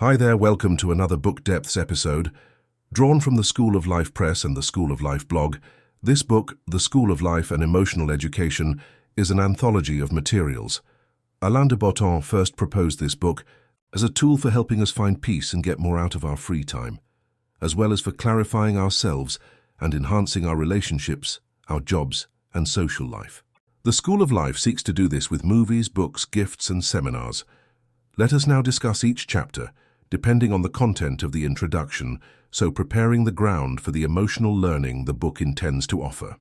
Hi there, welcome to another Book Depths episode. Drawn from the School of Life Press and the School of Life blog, this book, The School of Life and Emotional Education, is an anthology of materials. Alain de Botton first proposed this book as a tool for helping us find peace and get more out of our free time, as well as for clarifying ourselves and enhancing our relationships, our jobs, and social life. The School of Life seeks to do this with movies, books, gifts, and seminars. Let us now discuss each chapter, depending on the content of the introduction, so preparing the ground for the emotional learning the book intends to offer.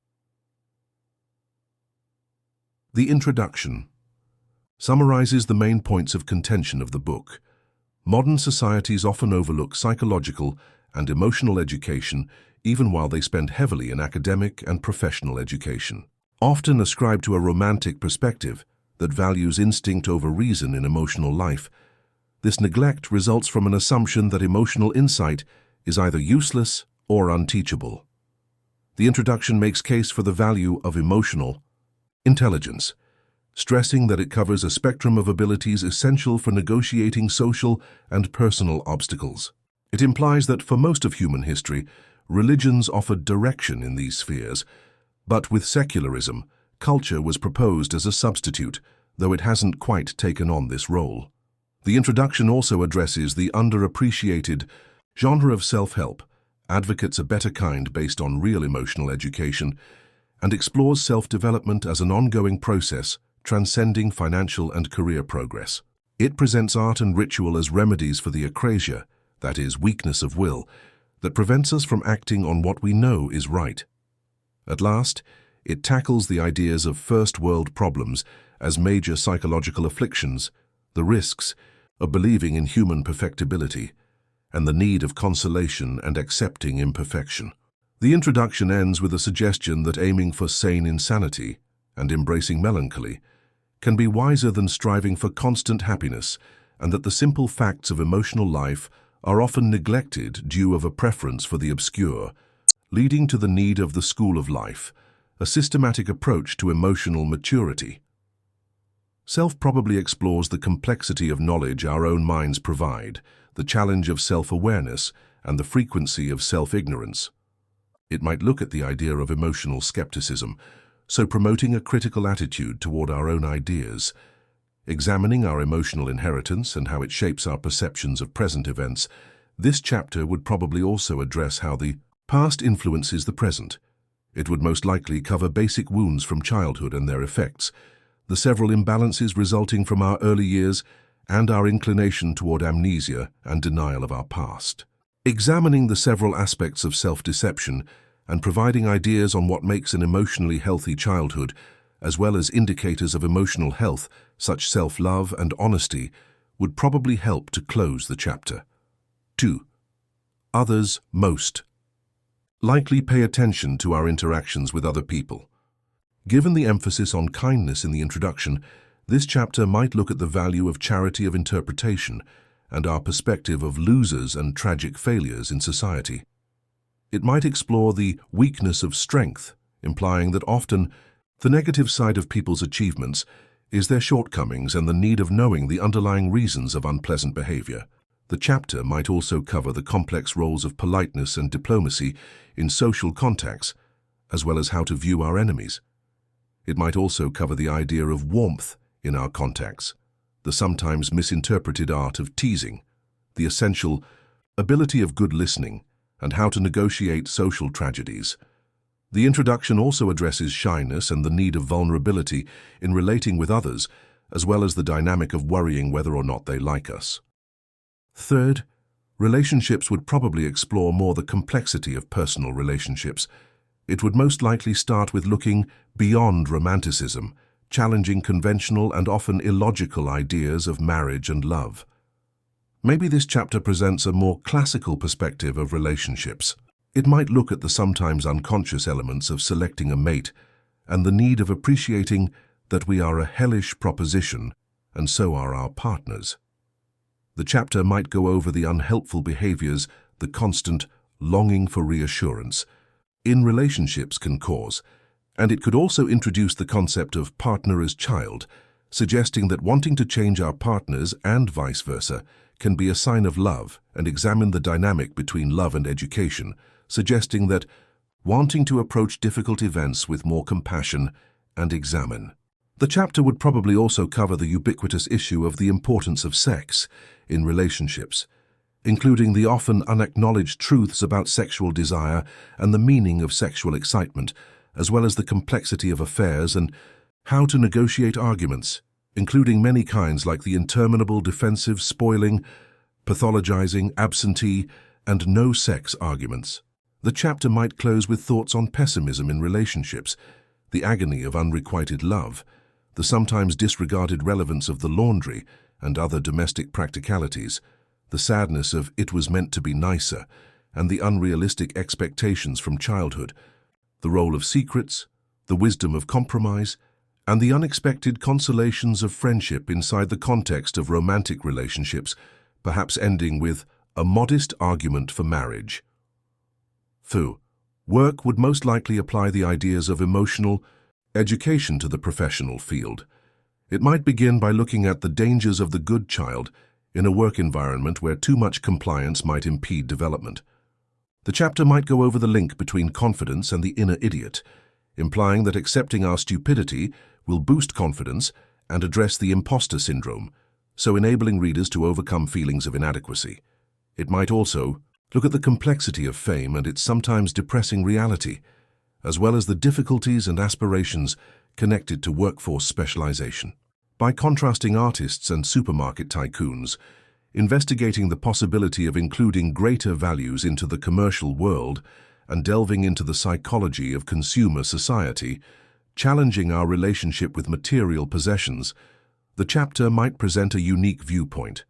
The introduction summarizes the main points of contention of the book. Modern societies often overlook psychological and emotional education, even while they spend heavily in academic and professional education. Often ascribed to a romantic perspective that values instinct over reason in emotional life, this neglect results from an assumption that emotional insight is either useless or unteachable. The introduction makes case for the value of emotional intelligence, stressing that it covers a spectrum of abilities essential for negotiating social and personal obstacles. It implies that for most of human history, religions offered direction in these spheres, but with secularism, culture was proposed as a substitute, though it hasn't quite taken on this role. The introduction also addresses the underappreciated genre of self-help, advocates a better kind based on real emotional education, and explores self-development as an ongoing process, transcending financial and career progress. It presents art and ritual as remedies for the akrasia, that is, weakness of will, that prevents us from acting on what we know is right. At last, it tackles the ideas of first-world problems as major psychological afflictions, the risks of believing in human perfectibility, and the need of consolation and accepting imperfection. The introduction ends with a suggestion that aiming for sane insanity and embracing melancholy can be wiser than striving for constant happiness, and that the simple facts of emotional life are often neglected due to a preference for the obscure, leading to the need of the School of Life, a systematic approach to emotional maturity. Self probably explores the complexity of knowledge our own minds provide, the challenge of self-awareness, and the frequency of self-ignorance. It might look at the idea of emotional skepticism, so promoting a critical attitude toward our own ideas, examining our emotional inheritance and how it shapes our perceptions of present events. This chapter would probably also address how the past influences the present. It would most likely cover basic wounds from childhood and their effects, the several imbalances resulting from our early years, and our inclination toward amnesia and denial of our past. Examining the several aspects of self-deception and providing ideas on what makes an emotionally healthy childhood, as well as indicators of emotional health, such self-love and honesty, would probably help to close the chapter. 2. Others most. Likely pay attention to our interactions with other people. Given the emphasis on kindness in the introduction, this chapter might look at the value of charity of interpretation and our perspective of losers and tragic failures in society. It might explore the weakness of strength, implying that often the negative side of people's achievements is their shortcomings and the need of knowing the underlying reasons of unpleasant behavior. The chapter might also cover the complex roles of politeness and diplomacy in social contacts, as well as how to view our enemies. It might also cover the idea of warmth in our contacts, the sometimes misinterpreted art of teasing, the essential ability of good listening, and how to negotiate social tragedies. The introduction also addresses shyness and the need of vulnerability in relating with others, as well as the dynamic of worrying whether or not they like us. Third, relationships would probably explore more the complexity of personal relationships. It would most likely start with looking beyond romanticism, challenging conventional and often illogical ideas of marriage and love. Maybe this chapter presents a more classical perspective of relationships. It might look at the sometimes unconscious elements of selecting a mate and the need of appreciating that we are a hellish proposition and so are our partners. The chapter might go over the unhelpful behaviors the constant longing for reassurance in relationships can cause, and it could also introduce the concept of partner as child, suggesting that wanting to change our partners and vice versa can be a sign of love and examine the dynamic between love and education, suggesting that wanting to approach difficult events with more compassion and examine. The chapter would probably also cover the ubiquitous issue of the importance of sex in relationships, including the often unacknowledged truths about sexual desire and the meaning of sexual excitement, as well as the complexity of affairs and how to negotiate arguments, including many kinds like the interminable defensive, spoiling, pathologizing, absentee, and no-sex arguments. The chapter might close with thoughts on pessimism in relationships, the agony of unrequited love, the sometimes disregarded relevance of the laundry and other domestic practicalities, the sadness of "it was meant to be nicer," and the unrealistic expectations from childhood, the role of secrets, the wisdom of compromise, and the unexpected consolations of friendship inside the context of romantic relationships, perhaps ending with a modest argument for marriage. Work would most likely apply the ideas of emotional education to the professional field. It might begin by looking at the dangers of the good child in a work environment where too much compliance might impede development. The chapter might go over the link between confidence and the inner idiot, implying that accepting our stupidity will boost confidence and address the imposter syndrome, so enabling readers to overcome feelings of inadequacy. It might also look at the complexity of fame and its sometimes depressing reality, as well as the difficulties and aspirations connected to workforce specialization. By contrasting artists and supermarket tycoons, investigating the possibility of including greater values into the commercial world and delving into the psychology of consumer society, challenging our relationship with material possessions, the chapter might present a unique viewpoint.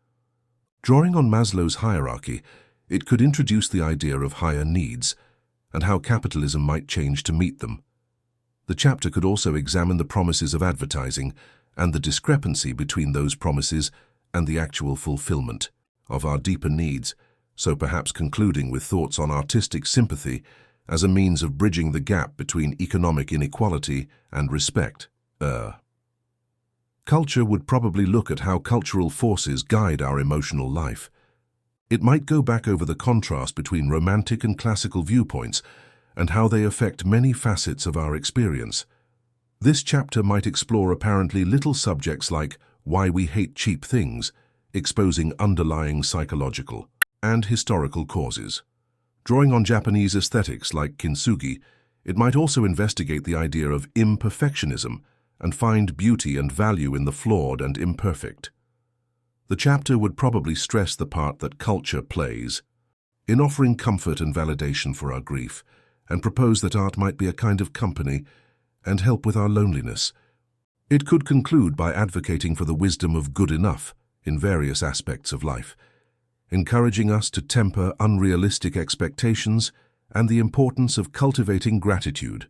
Drawing on Maslow's hierarchy, it could introduce the idea of higher needs and how capitalism might change to meet them. The chapter could also examine the promises of advertising and the discrepancy between those promises and the actual fulfillment of our deeper needs, so perhaps concluding with thoughts on artistic sympathy as a means of bridging the gap between economic inequality and respect. Culture would probably look at how cultural forces guide our emotional life. It might go back over the contrast between romantic and classical viewpoints and how they affect many facets of our experience. This chapter might explore apparently little subjects like why we hate cheap things, exposing underlying psychological and historical causes. Drawing on Japanese aesthetics like kintsugi, it might also investigate the idea of imperfectionism and find beauty and value in the flawed and imperfect. The chapter would probably stress the part that culture plays in offering comfort and validation for our grief, and propose that art might be a kind of company and help with our loneliness. It could conclude by advocating for the wisdom of good enough in various aspects of life, encouraging us to temper unrealistic expectations and the importance of cultivating gratitude,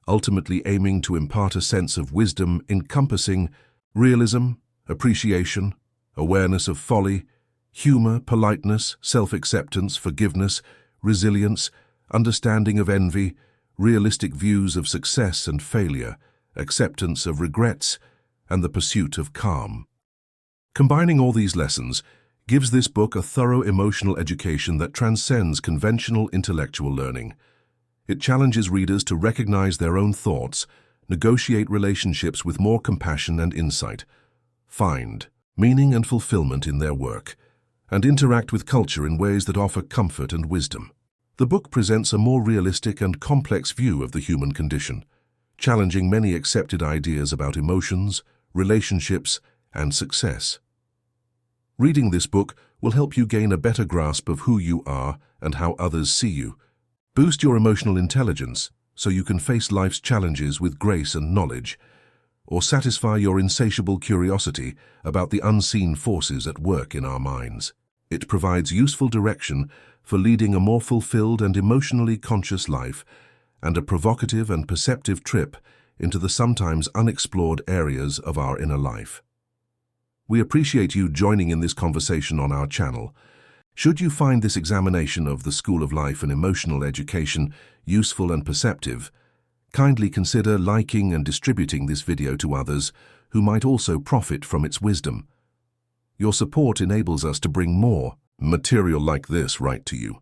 ultimately aiming to impart a sense of wisdom encompassing realism, appreciation, awareness of folly, humor, politeness, self-acceptance, forgiveness, resilience, understanding of envy, realistic views of success and failure, acceptance of regrets, and the pursuit of calm. Combining all these lessons gives this book a thorough emotional education that transcends conventional intellectual learning. It challenges readers to recognize their own thoughts, negotiate relationships with more compassion and insight, find meaning and fulfillment in their work, and interact with culture in ways that offer comfort and wisdom. The book presents a more realistic and complex view of the human condition, challenging many accepted ideas about emotions, relationships, and success. Reading this book will help you gain a better grasp of who you are and how others see you. Boost your emotional intelligence so you can face life's challenges with grace and knowledge, or satisfy your insatiable curiosity about the unseen forces at work in our minds. It provides useful direction for leading a more fulfilled and emotionally conscious life, and a provocative and perceptive trip into the sometimes unexplored areas of our inner life. We appreciate you joining in this conversation on our channel. Should you find this examination of the School of Life and Emotional Education useful and perceptive, kindly consider liking and distributing this video to others who might also profit from its wisdom. Your support enables us to bring more material like this right to you.